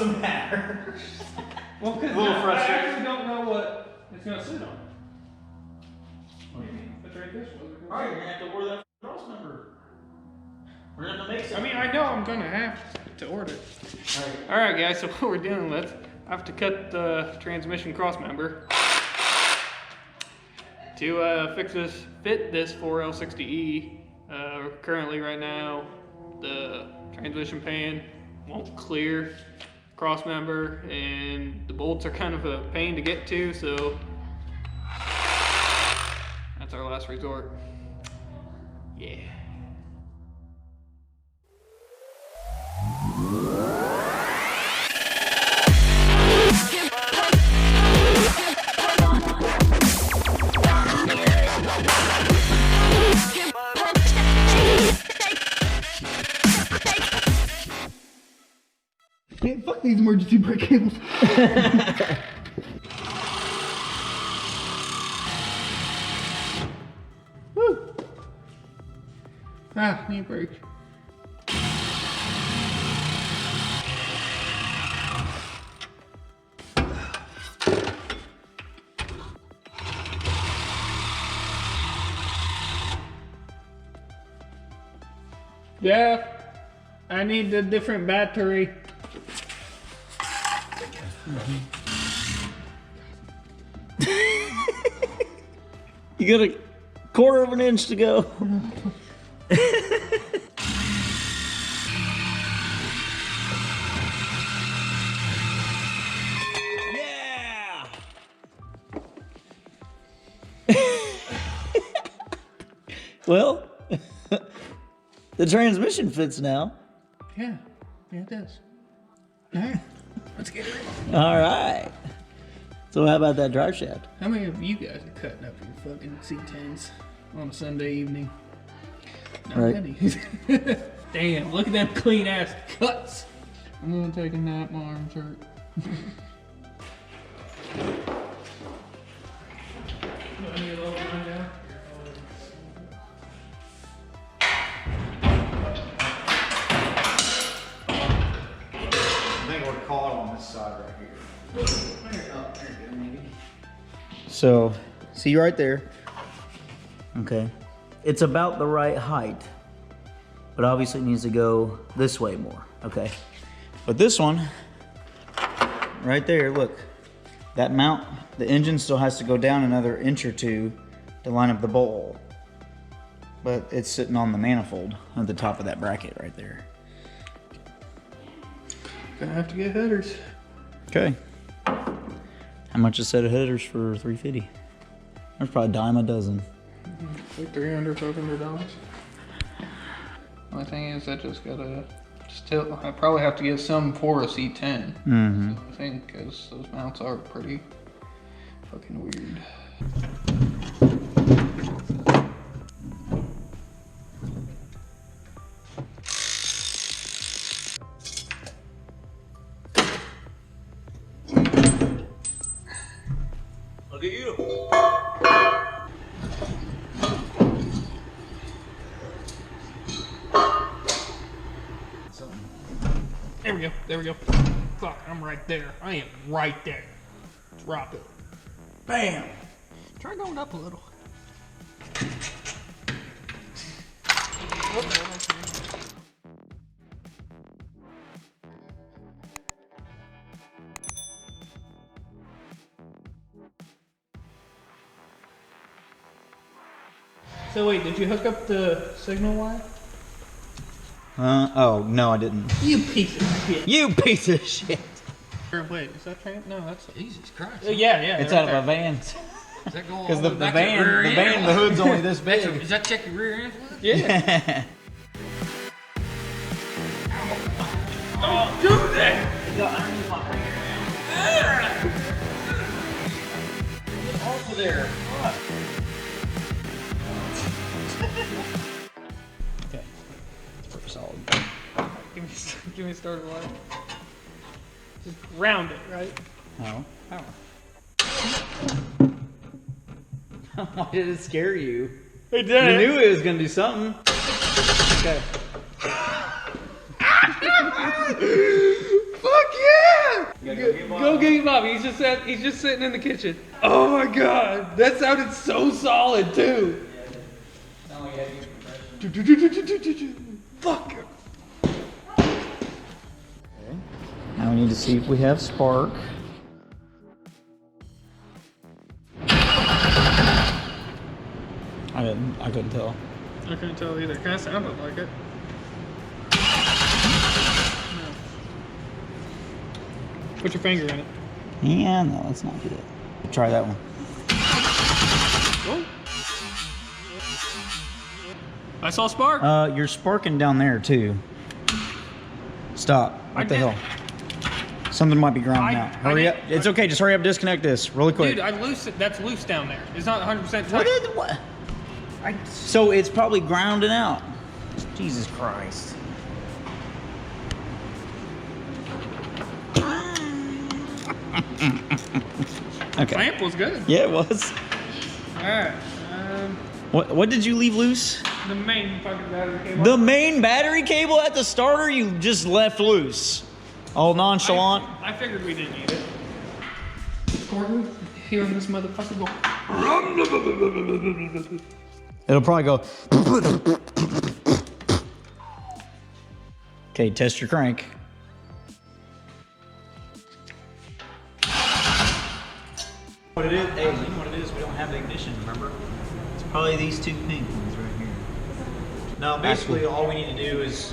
the matter? Well, because I actually don't know what it's going to sit on. What do you mean? It's right this way. Alright, you're going to have to order that cross member. We're going to have to make some. I mean, I know I'm going to have to order it. Alright guys, so what we're dealing with, I have to cut the transmission cross member to fit this 4L60E. Currently right now, the transmission pan won't clear cross member and the bolts are kind of a pain to get to, so that's our last resort. Yeah. Man, fuck these emergency brake cables. Woo! Ah, knee brake. Yeah, I need a different battery. You got a quarter of an inch to go. Yeah! Well, the transmission fits now. Yeah, it does. Alright, let's get it in. All right. So how about that drive shaft? How many of you guys are cutting up your fucking C10s on a Sunday evening? Not Right. many. Damn, look at them clean ass cuts. I'm gonna take a nap, my arms hurt. I need a little line down. I think we're calling on this side right here. So, see right there. Okay. It's about the right height, but obviously it needs to go this way more, okay? But this one, right there, look, that mount, the engine still has to go down another inch or two to line up the bolt hole. But it's sitting on the manifold at the top of that bracket right there. Gonna have to get headers. Okay. How much a set of headers for $350? There's probably a dime a dozen. Like $300, $500. Only thing is, I just gotta still. I probably have to get some for a C10. Mm-hmm. So I think because those mounts are pretty fucking weird. Look at you. There we go. There we go. Fuck, I'm right there. I am right there. Drop it. Bam. Try going up a little. So wait, did you hook up the signal wire? Oh, no, I didn't. You piece of shit. You piece of shit. Or wait, is that train? No, that's. Jesus Christ. Yeah. It's right out of a van. Is that going Because all the way back to rear end? van, the hood's only this big. Is that check your rear end? Yeah. Oh, do that! Get off of there. Okay. Pretty solid. Give me a starter wire. Just round it, right? No. Why did it scare you? It did. You knew it was going to do something. Okay. Fuck yeah! gave up. He's just sitting in the kitchen. Oh my god, that sounded so solid too. Fuck. Now we need to see if we have spark. I couldn't tell. I couldn't tell either. Kind of sounded like it. No. Put your finger in it. Yeah, no, that's not good. Try that one. Oh. I saw spark. You're sparking down there too. Stop. What the hell? Something might be grounding out. Hurry up. It's okay. Just hurry up. Disconnect this really quick. Dude, that's loose down there. It's not 100% tight. What? So it's probably grounding out. Jesus Christ. Okay. Clamp was good. Yeah, it was. Alright. What did you leave loose? The main fucking battery cable. The main battery cable at the starter you just left loose. All nonchalant. I figured we didn't need it. Gordon, hearing this motherfucker go. It'll probably go. Okay, test your crank. What it is, hey, you know what it is? We don't have the ignition, remember? It's probably these two pink ones right here. Now, basically, all we need to do is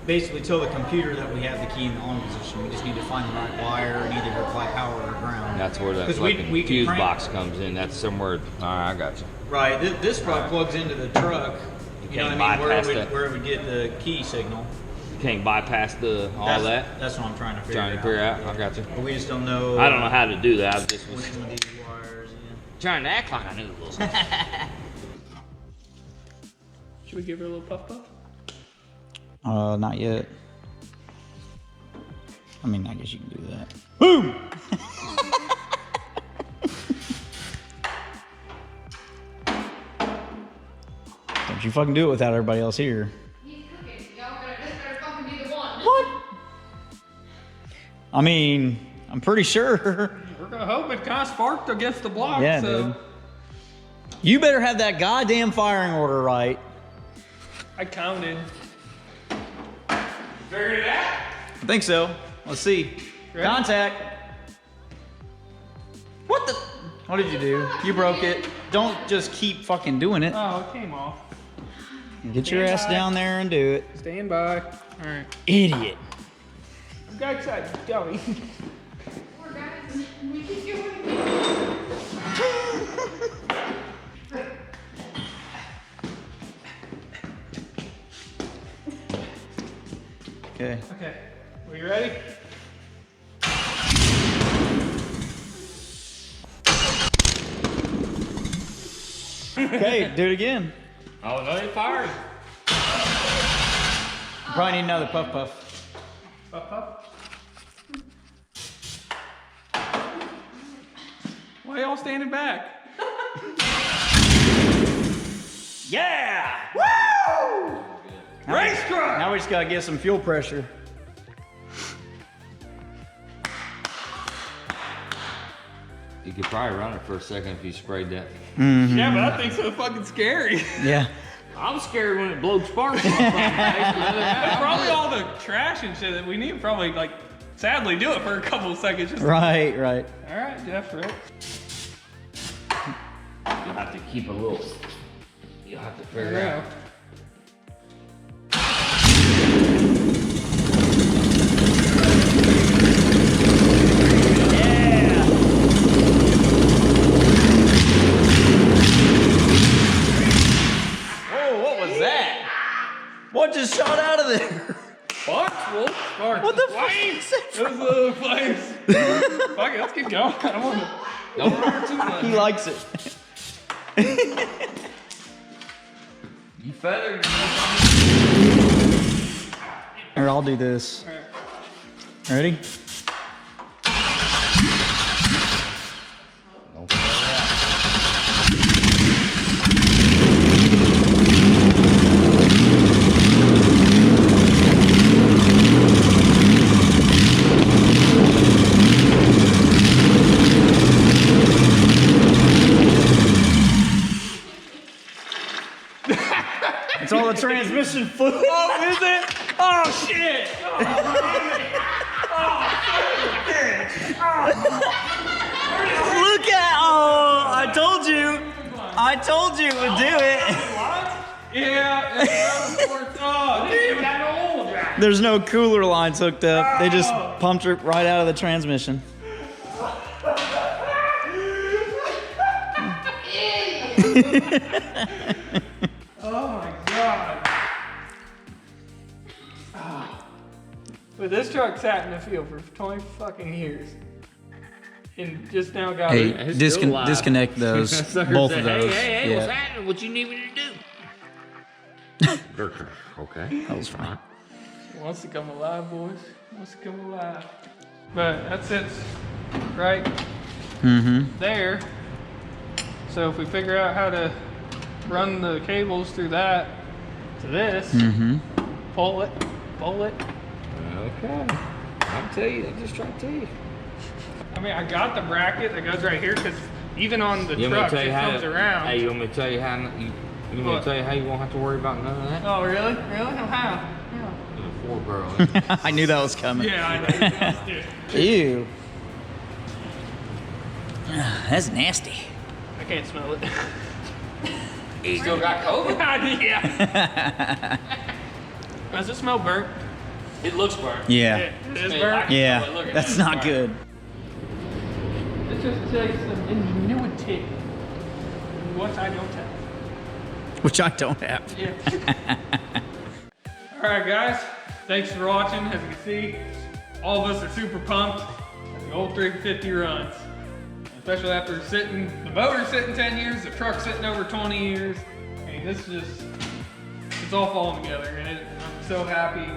basically tell the computer that we have the key in the on position. We just need to find the right wire and either apply power or ground. That's where that 'Cause fucking we can fuse crank- box comes in. That's somewhere. All right, I got you. Right, this probably plugs into the truck. You know can't what I mean? bypass that. Where we get the key signal. You can't bypass all that. That's what I'm trying to figure Trying to figure out. I got you. But we just don't know. I don't know how to do that. I just was Which one of these wires? trying to act like I knew a little something. Should we give her a little puff puff? Not yet. I mean, I guess you can do that. Boom! Don't you fucking do it without everybody else here. He's cooking. Y'all better fucking be the one. What? I mean, I'm pretty sure. We're gonna hope it kind of sparked against the block. Yeah, so. dude. You better have that goddamn firing order right. I counted. Figured it out. I think so. Let's see. Ready? Contact. What the? What did you do? You broke it. Don't just keep fucking doing it. Oh, it came off. Get your ass down there and do it. Stand by. All right. Idiot. Go outside, dummy. Poor guys. We keep doing it. Okay. Okay. Are you ready? Okay, do it again. Oh no, you fired. You probably need another puff puff. Puff puff. Why y'all standing back? Yeah! Woo! Race truck! Now we just gotta get some fuel pressure. You could probably run it for a second if you sprayed that. Yeah, but that thing's so fucking scary. Yeah. I'm scared when it blows sparks. It's probably all the trash and shit that we need to probably, like, sadly do it for a couple of seconds. Just Right, right. All right, Jeff, right? You'll have to keep a little. You'll have to figure Yeah. out. Yeah! Whoa, what was that? What just shot out of there? Sparks, Wolf. Sparks. What the fuck Flames. is that Those little flames. Fuck it, let's keep going. I don't want to. Don't run too much. He likes it. You feathered. Here, I'll do this. All right. Ready? Don't feather out. transmission fluid. Oh, is it? Oh, shit! Look at, oh, I told you it would do it. Yeah, oh, dude, got old. There's no cooler lines hooked up. They just pumped it right out of the transmission. Oh my god. But this truck sat in the field for 20 fucking years. And just now got Hey, it. disconnect those, both of those. Hey, what's Yeah, happening? What you need me to do? Okay. that was fine. Wants to come alive, boys. Wants to come alive. But that sits right there. So if we figure out how to run the cables through that to this, pull it. Okay. I'll tell you. I'm just trying to tell you. I mean, I got the bracket that goes right here because even on the You want me to truck, tell it you how? comes around. Hey, you want me to tell you how? You want me to tell you how you won't have to worry about none of that? Oh, really? Really? How? The 4 barrel. I knew that was coming. Yeah, I know. Ew. That's nasty. I can't smell it. He still got COVID? Yeah. Does it smell burnt? It looks burnt. Yeah. It is burnt? Yeah, that's not good. It just takes some ingenuity. What I don't have. Which I don't have. Yeah. Alright guys, thanks for watching. As you can see, all of us are super pumped as the old 350 runs. Especially after the motor's sitting 10 years, the truck's sitting over 20 years. I mean, this is just, it's all falling together and I'm so happy.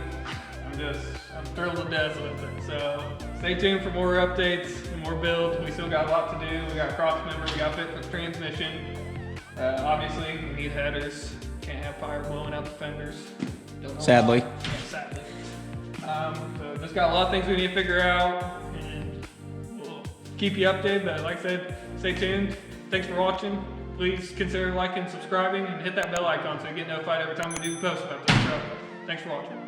I'm thrilled to death with it. So stay tuned for more updates and more builds. We still got a lot to do. We got cross member, we got fit for transmission. Obviously, we need headers. Can't have fire blowing out the fenders. Don't know Sadly. why. Yeah, sadly. So just got a lot of things we need to figure out, and we'll keep you updated. But like I said, stay tuned. Thanks for watching. Please consider liking, subscribing, and hit that bell icon so you get notified every time we do post about this show. Thanks for watching.